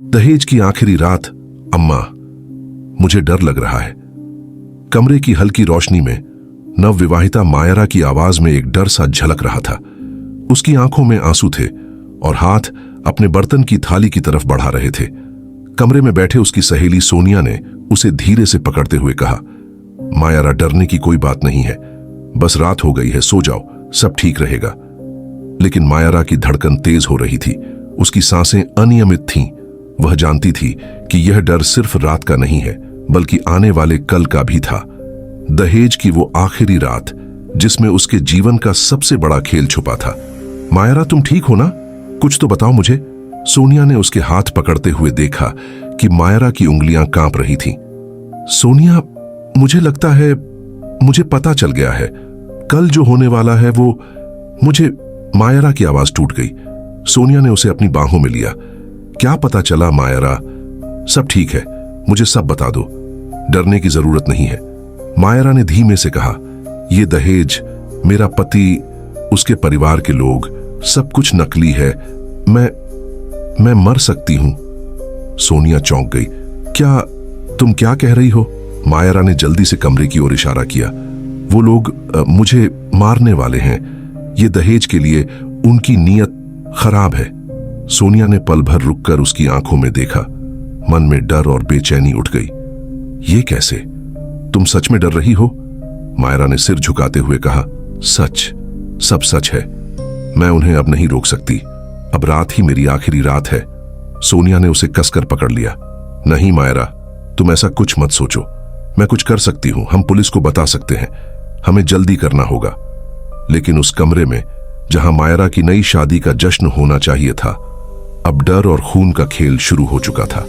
दहेज की आखिरी रात। अम्मा, मुझे डर लग रहा है। कमरे की हल्की रोशनी में नवविवाहिता मायरा की आवाज में एक डर सा झलक रहा था। उसकी आंखों में आंसू थे और हाथ अपने बर्तन की थाली की तरफ बढ़ा रहे थे। कमरे में बैठे उसकी सहेली सोनिया ने उसे धीरे से पकड़ते हुए कहा, मायरा, डरने की कोई बात नहीं है, बस रात हो गई है, सो जाओ, सब ठीक रहेगा। लेकिन मायरा की धड़कन तेज हो रही थी, उसकी सांसें अनियमित थीं। वह जानती थी कि यह डर सिर्फ रात का नहीं है, बल्कि आने वाले कल का भी था। दहेज की वो आखिरी रात जिसमें उसके जीवन का सबसे बड़ा खेल छुपा था। मायरा, तुम ठीक हो ना? कुछ तो बताओ मुझे। सोनिया ने उसके हाथ पकड़ते हुए देखा कि मायरा की उंगलियां कांप रही थीं। सोनिया, मुझे लगता है मुझे पता चल गया है, कल जो होने वाला है वो मुझे। मायरा की आवाज टूट गई। सोनिया ने उसे अपनी बाहों में लिया। क्या पता चला मायरा? सब ठीक है, मुझे सब बता दो, डरने की जरूरत नहीं है। मायरा ने धीमे से कहा, यह दहेज, मेरा पति, उसके परिवार के लोग, सब कुछ नकली है। मैं मर सकती हूं। सोनिया चौंक गई। तुम क्या कह रही हो? मायरा ने जल्दी से कमरे की ओर इशारा किया। वो लोग मुझे मारने वाले हैं। ये दहेज के लिए उनकी नीयत खराब है। सोनिया ने पल भर रुककर उसकी आंखों में देखा। मन में डर और बेचैनी उठ गई। ये कैसे? तुम सच में डर रही हो? मायरा ने सिर झुकाते हुए कहा, सच, सब सच है। मैं उन्हें अब नहीं रोक सकती। अब रात ही मेरी आखिरी रात है। सोनिया ने उसे कसकर पकड़ लिया। नहीं मायरा, तुम ऐसा कुछ मत सोचो। मैं कुछ कर सकती हूं, हम पुलिस को बता सकते हैं। हमें जल्दी करना होगा। लेकिन उस कमरे में जहां मायरा की नई शादी का जश्न होना चाहिए था, अब डर और खून का खेल शुरू हो चुका था।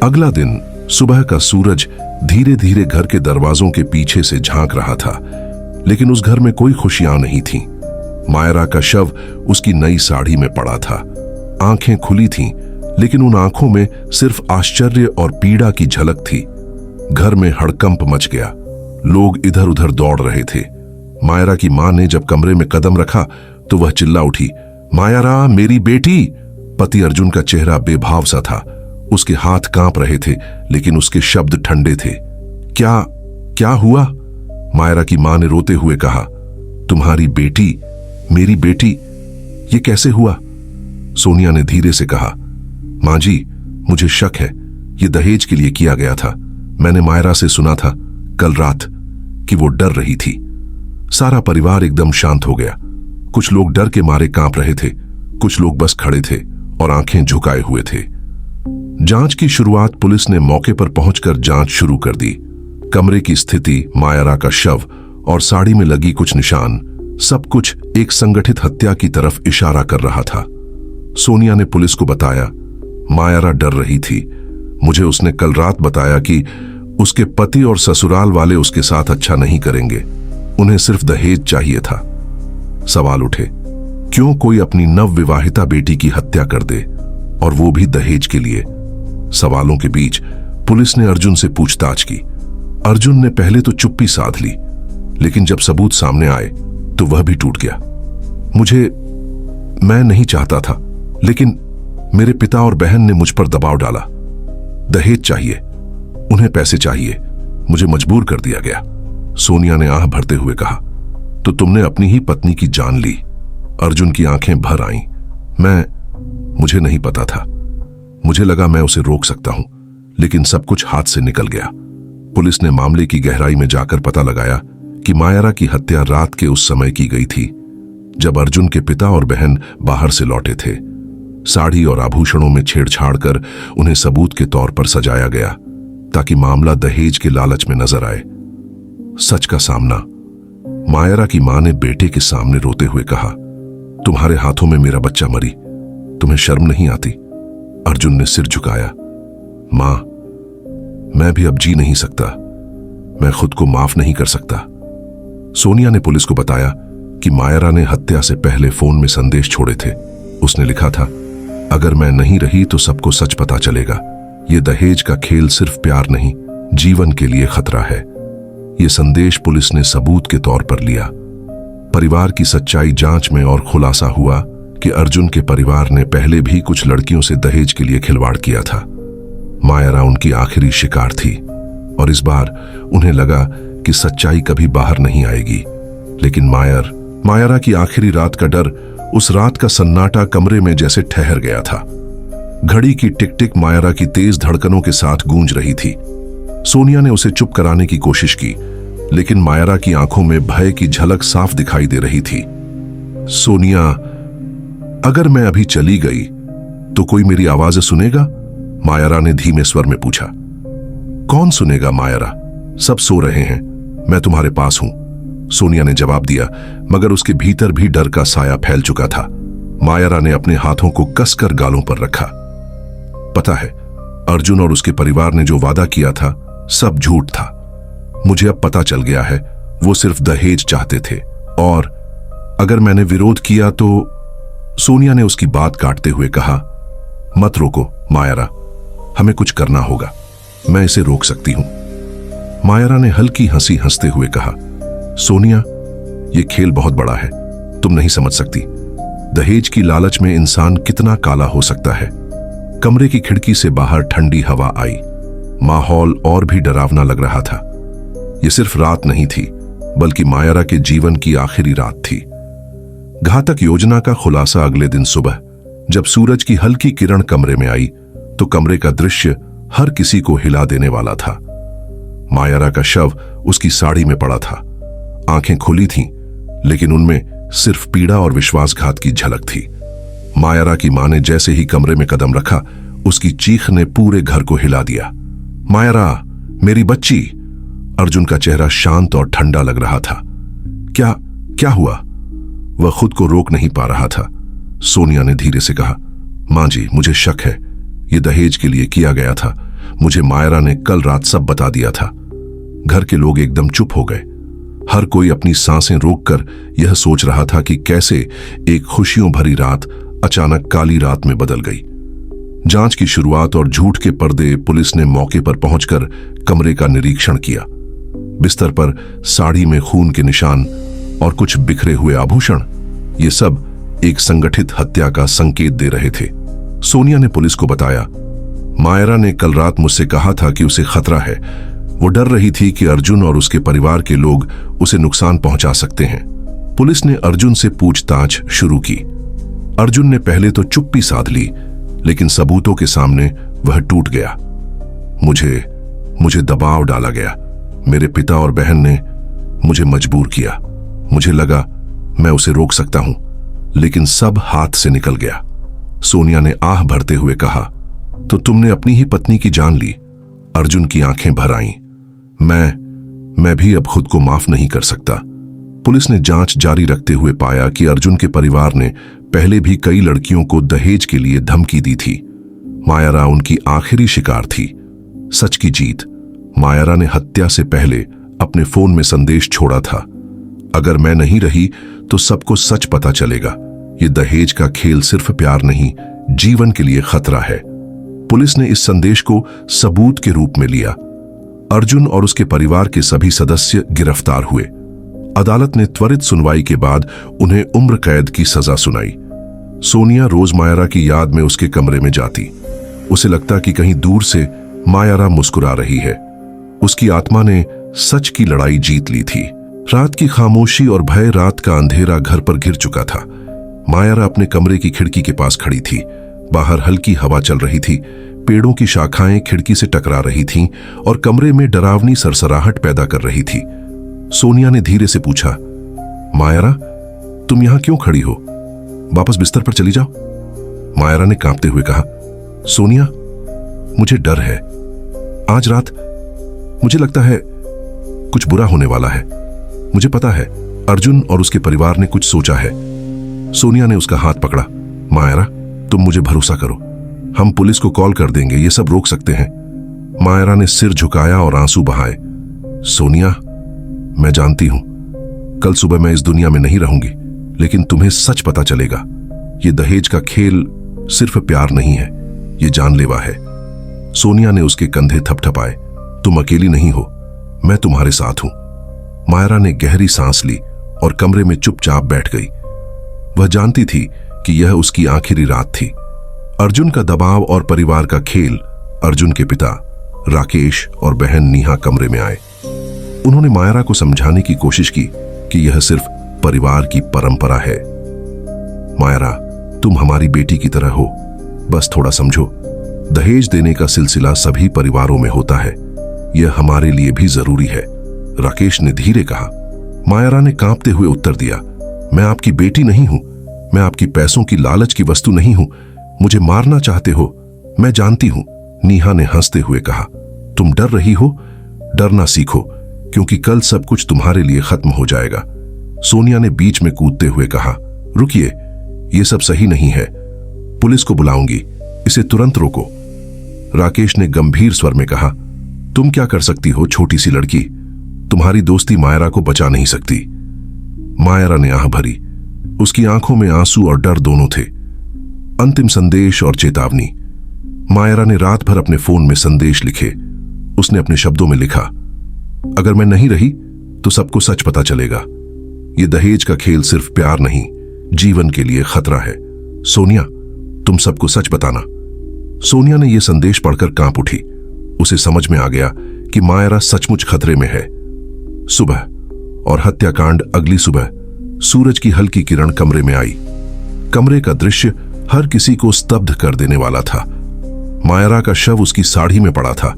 अगला दिन सुबह का सूरज धीरे धीरे घर के दरवाजों के पीछे से झांक रहा था, लेकिन उस घर में कोई खुशियां नहीं थीं। मायरा का शव उसकी नई साड़ी में पड़ा था। आंखें खुली थीं, लेकिन उन आंखों में सिर्फ आश्चर्य और पीड़ा की झलक थी। घर में हड़कंप मच गया। लोग इधर उधर दौड़ रहे थे। मायरा की मां ने जब कमरे में कदम रखा तो वह चिल्ला उठी, मायरा, मेरी बेटी। पति अर्जुन का चेहरा बेभाव सा था। उसके हाथ कांप रहे थे, लेकिन उसके शब्द ठंडे थे। क्या हुआ? मायरा की मां ने रोते हुए कहा, तुम्हारी बेटी, मेरी बेटी, ये कैसे हुआ? सोनिया ने धीरे से कहा, मां जी, मुझे शक है ये दहेज के लिए किया गया था। मैंने मायरा से सुना था कल रात कि वो डर रही थी। सारा परिवार एकदम शांत हो गया। कुछ लोग डर के मारे कांप रहे थे, कुछ लोग बस खड़े थे और आंखें झुकाए हुए थे। जांच की शुरुआत पुलिस ने मौके पर पहुंचकर जांच शुरू कर दी। कमरे की स्थिति, मायरा का शव और साड़ी में लगी कुछ निशान, सब कुछ एक संगठित हत्या की तरफ इशारा कर रहा था। सोनिया ने पुलिस को बताया, मायरा डर रही थी। मुझे उसने कल रात बताया कि उसके पति और ससुराल वाले उसके साथ अच्छा नहीं करेंगे, उन्हें सिर्फ दहेज चाहिए था। सवाल उठे, क्यों कोई अपनी नवविवाहिता बेटी की हत्या कर दे, और वो भी दहेज के लिए? सवालों के बीच पुलिस ने अर्जुन से पूछताछ की। अर्जुन ने पहले तो चुप्पी साध ली, लेकिन जब सबूत सामने आए तो वह भी टूट गया। मैं नहीं चाहता था, लेकिन मेरे पिता और बहन ने मुझ पर दबाव डाला। दहेज चाहिए, उन्हें पैसे चाहिए, मुझे मजबूर कर दिया गया। सोनिया ने आह भरते हुए कहा, तो तुमने अपनी ही पत्नी की जान ली? अर्जुन की आंखें भर आईं। मुझे नहीं पता था। मुझे लगा मैं उसे रोक सकता हूं, लेकिन सब कुछ हाथ से निकल गया। पुलिस ने मामले की गहराई में जाकर पता लगाया कि मायरा की हत्या रात के उस समय की गई थी जब अर्जुन के पिता और बहन बाहर से लौटे थे। साड़ी और आभूषणों में छेड़छाड़ कर उन्हें सबूत के तौर पर सजाया गया, ताकि मामला दहेज के लालच में नजर आए। सच का सामना। मायरा की मां ने बेटे के सामने रोते हुए कहा, तुम्हारे हाथों में मेरा बच्चा मरी, तुम्हें शर्म नहीं आती? अर्जुन ने सिर झुकाया। मां, मैं भी अब जी नहीं सकता। मैं खुद को माफ नहीं कर सकता। सोनिया ने पुलिस को बताया कि मायरा ने हत्या से पहले फोन में संदेश छोड़े थे। उसने लिखा था, अगर मैं नहीं रही तो सबको सच पता चलेगा। ये दहेज का खेल सिर्फ प्यार नहीं, जीवन के लिए खतरा है। ये संदेश पुलिस ने सबूत के तौर पर लिया। परिवार की सच्चाई जांच में और खुलासा हुआ कि अर्जुन के परिवार ने पहले भी कुछ लड़कियों से दहेज के लिए खिलवाड़ किया था। मायरा उनकी आखिरी शिकार थी और इस बार उन्हें लगा कि सच्चाई कभी बाहर नहीं आएगी। लेकिन मायरा की आखिरी रात का डर, उस रात का सन्नाटा कमरे में जैसे ठहर गया था। घड़ी की टिक टिक मायरा की तेज धड़कनों के साथ गूंज रही थी। सोनिया ने उसे चुप कराने की कोशिश की, लेकिन मायरा की आंखों में भय की झलक साफ दिखाई दे रही थी। सोनिया, अगर मैं अभी चली गई तो कोई मेरी आवाज सुनेगा? मायरा ने धीमे स्वर में पूछा। कौन सुनेगा मायरा? सब सो रहे हैं, मैं तुम्हारे पास हूं, सोनिया ने जवाब दिया, मगर उसके भीतर भी डर का साया फैल चुका था। मायरा ने अपने हाथों को कसकर गालों पर रखा। पता है, अर्जुन और उसके परिवार ने जो वादा किया था सब झूठ था। मुझे अब पता चल गया है, वो सिर्फ दहेज चाहते थे, और अगर मैंने विरोध किया तो। सोनिया ने उसकी बात काटते हुए कहा, मत रोको मायरा, हमें कुछ करना होगा, मैं इसे रोक सकती हूं। मायरा ने हल्की हंसी हंसते हुए कहा, सोनिया, ये खेल बहुत बड़ा है, तुम नहीं समझ सकती। दहेज की लालच में इंसान कितना काला हो सकता है। कमरे की खिड़की से बाहर ठंडी हवा आई। माहौल और भी डरावना लग रहा था। यह सिर्फ रात नहीं थी, बल्कि मायरा के जीवन की आखिरी रात थी। घातक योजना का खुलासा अगले दिन सुबह, जब सूरज की हल्की किरण कमरे में आई तो कमरे का दृश्य हर किसी को हिला देने वाला था। मायरा का शव उसकी साड़ी में पड़ा था। आंखें खुली थीं, लेकिन उनमें सिर्फ पीड़ा और विश्वासघात की झलक थी। मायरा की मां ने जैसे ही कमरे में कदम रखा, उसकी चीख ने पूरे घर को हिला दिया। मायरा, मेरी बच्ची! अर्जुन का चेहरा शांत और ठंडा लग रहा था। क्या हुआ? वह खुद को रोक नहीं पा रहा था। सोनिया ने धीरे से कहा, मां जी, मुझे शक है, यह दहेज के लिए किया गया था। मुझे मायरा ने कल रात सब बता दिया था। घर के लोग एकदम चुप हो गए। हर कोई अपनी सांसें रोककर यह सोच रहा था कि कैसे एक खुशियों भरी रात अचानक काली रात में बदल गई। जांच की शुरुआत और झूठ के पर्दे। पुलिस ने मौके पर पहुंचकर कमरे का निरीक्षण किया। बिस्तर पर साड़ी में खून के निशान और कुछ बिखरे हुए आभूषण, ये सब एक संगठित हत्या का संकेत दे रहे थे। सोनिया ने पुलिस को बताया, मायरा ने कल रात मुझसे कहा था कि उसे खतरा है। वो डर रही थी कि अर्जुन और उसके परिवार के लोग उसे नुकसान पहुंचा सकते हैं। पुलिस ने अर्जुन से पूछताछ शुरू की। अर्जुन ने पहले तो चुप्पी साध ली, लेकिन सबूतों के सामने वह टूट गया। मुझे दबाव डाला गया। मेरे पिता और बहन ने मुझे मजबूर किया। मुझे लगा मैं उसे रोक सकता हूं, लेकिन सब हाथ से निकल गया। सोनिया ने आह भरते हुए कहा, तो तुमने अपनी ही पत्नी की जान ली? अर्जुन की आंखें भर आईं। मैं भी अब खुद को माफ नहीं कर सकता। पुलिस ने जांच जारी रखते हुए पाया कि अर्जुन के परिवार ने पहले भी कई लड़कियों को दहेज के लिए धमकी दी थी। मायरा उनकी आखिरी शिकार थी। सच की जीत। मायरा ने हत्या से पहले अपने फोन में संदेश छोड़ा था, अगर मैं नहीं रही तो सबको सच पता चलेगा। ये दहेज का खेल सिर्फ प्यार नहीं, जीवन के लिए खतरा है। पुलिस ने इस संदेश को सबूत के रूप में लिया। अर्जुन और उसके परिवार के सभी सदस्य गिरफ्तार हुए। अदालत ने त्वरित सुनवाई के बाद उन्हें उम्र कैद की सजा सुनाई। सोनिया रोज मायरा की याद में उसके कमरे में जाती। उसे लगता कि कहीं दूर से मायरा मुस्कुरा रही है। उसकी आत्मा ने सच की लड़ाई जीत ली थी। रात की खामोशी और भय रात का अंधेरा घर पर घिर चुका था। मायरा अपने कमरे की खिड़की के पास खड़ी थी। बाहर हल्की हवा चल रही थी। पेड़ों की शाखाएं खिड़की से टकरा रही थीं और कमरे में डरावनी सरसराहट पैदा कर रही थी। सोनिया ने धीरे से पूछा, मायरा, तुम यहां क्यों खड़ी हो? वापस बिस्तर पर चली जाओ। मायरा ने कांपते हुए कहा, सोनिया, मुझे डर है। आज रात मुझे लगता है कुछ बुरा होने वाला है। मुझे पता है अर्जुन और उसके परिवार ने कुछ सोचा है। सोनिया ने उसका हाथ पकड़ा। मायरा, तुम मुझे भरोसा करो, हम पुलिस को कॉल कर देंगे, ये सब रोक सकते हैं। मायरा ने सिर झुकाया और आंसू बहाए। सोनिया, मैं जानती हूं कल सुबह मैं इस दुनिया में नहीं रहूंगी, लेकिन तुम्हें सच पता चलेगा। ये दहेज का खेल सिर्फ प्यार नहीं है, ये जानलेवा है। सोनिया ने उसके कंधे थपथपाए। तुम अकेली नहीं हो, मैं तुम्हारे साथ हूं। मायरा ने गहरी सांस ली और कमरे में चुपचाप बैठ गई। वह जानती थी कि यह उसकी आखिरी रात थी। अर्जुन का दबाव और परिवार का खेल। अर्जुन के पिता राकेश और बहन नेहा कमरे में आए। उन्होंने मायरा को समझाने की कोशिश की कि यह सिर्फ परिवार की परंपरा है। मायरा, तुम हमारी बेटी की तरह हो, बस थोड़ा समझो। दहेज देने का सिलसिला सभी परिवारों में होता है, यह हमारे लिए भी जरूरी है, राकेश ने धीरे कहा। मायरा ने कांपते हुए उत्तर दिया, मैं आपकी बेटी नहीं हूं, मैं आपकी पैसों की लालच की वस्तु नहीं हूं, मुझे मारना चाहते हो, मैं जानती हूं। नेहा ने हंसते हुए कहा, तुम डर रही हो? डरना सीखो, क्योंकि कल सब कुछ तुम्हारे लिए खत्म हो जाएगा। सोनिया ने बीच में कूदते हुए कहा, रुकिए, यह सब सही नहीं है, पुलिस को बुलाऊंगी, इसे तुरंत रोको। राकेश ने गंभीर स्वर में कहा, तुम क्या कर सकती हो छोटी सी लड़की, तुम्हारी दोस्ती मायरा को बचा नहीं सकती। मायरा ने आह भरी, उसकी आंखों में आंसू और डर दोनों थे। अंतिम संदेश और चेतावनी। मायरा ने रात भर अपने फोन में संदेश लिखे। उसने अपने शब्दों में लिखा, अगर मैं नहीं रही तो सबको सच पता चलेगा। यह दहेज का खेल सिर्फ प्यार नहीं, जीवन के लिए खतरा है। सोनिया, तुम सबको सच बताना। सोनिया ने यह संदेश पढ़कर कांप उठी। उसे समझ में आ गया कि मायरा सचमुच खतरे में है। सुबह और हत्याकांड। अगली सुबह सूरज की हल्की किरण कमरे में आई। कमरे का दृश्य हर किसी को स्तब्ध कर देने वाला था। मायरा का शव उसकी साड़ी में पड़ा था।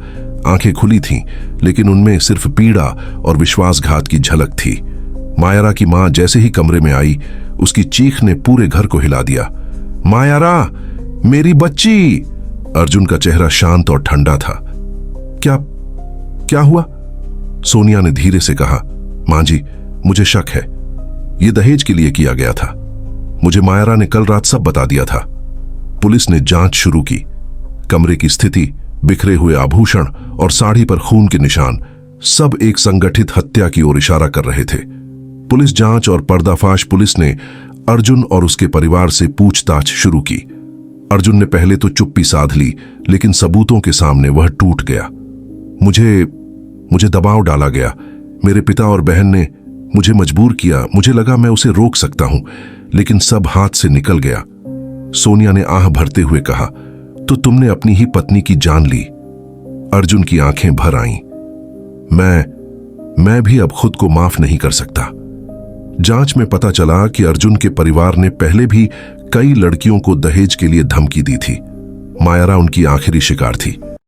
आंखें खुली थीं, लेकिन उनमें सिर्फ पीड़ा और विश्वासघात की झलक थी। मायरा की मां जैसे ही कमरे में आई, उसकी चीख ने पूरे घर को हिला दिया। मायरा, मेरी बच्ची! अर्जुन का चेहरा शांत और ठंडा था। क्या हुआ? सोनिया ने धीरे से कहा, मां जी, मुझे शक है, यह दहेज के लिए किया गया था। मुझे मायरा ने कल रात सब बता दिया था। पुलिस ने जांच शुरू की। कमरे की स्थिति, बिखरे हुए आभूषण और साड़ी पर खून के निशान, सब एक संगठित हत्या की ओर इशारा कर रहे थे। पुलिस जांच और पर्दाफाश। पुलिस ने अर्जुन और उसके परिवार से पूछताछ शुरू की। अर्जुन ने पहले तो चुप्पी साध ली, लेकिन सबूतों के सामने वह टूट गया। मुझे दबाव डाला गया। मेरे पिता और बहन ने मुझे मजबूर किया। मुझे लगा मैं उसे रोक सकता हूं, लेकिन सब हाथ से निकल गया। सोनिया ने आह भरते हुए कहा, तो तुमने अपनी ही पत्नी की जान ली। अर्जुन की आंखें भर आईं। मैं भी अब खुद को माफ नहीं कर सकता। जांच में पता चला कि अर्जुन के परिवार ने पहले भी कई लड़कियों को दहेज के लिए धमकी दी थी। मायरा उनकी आखिरी शिकार थी।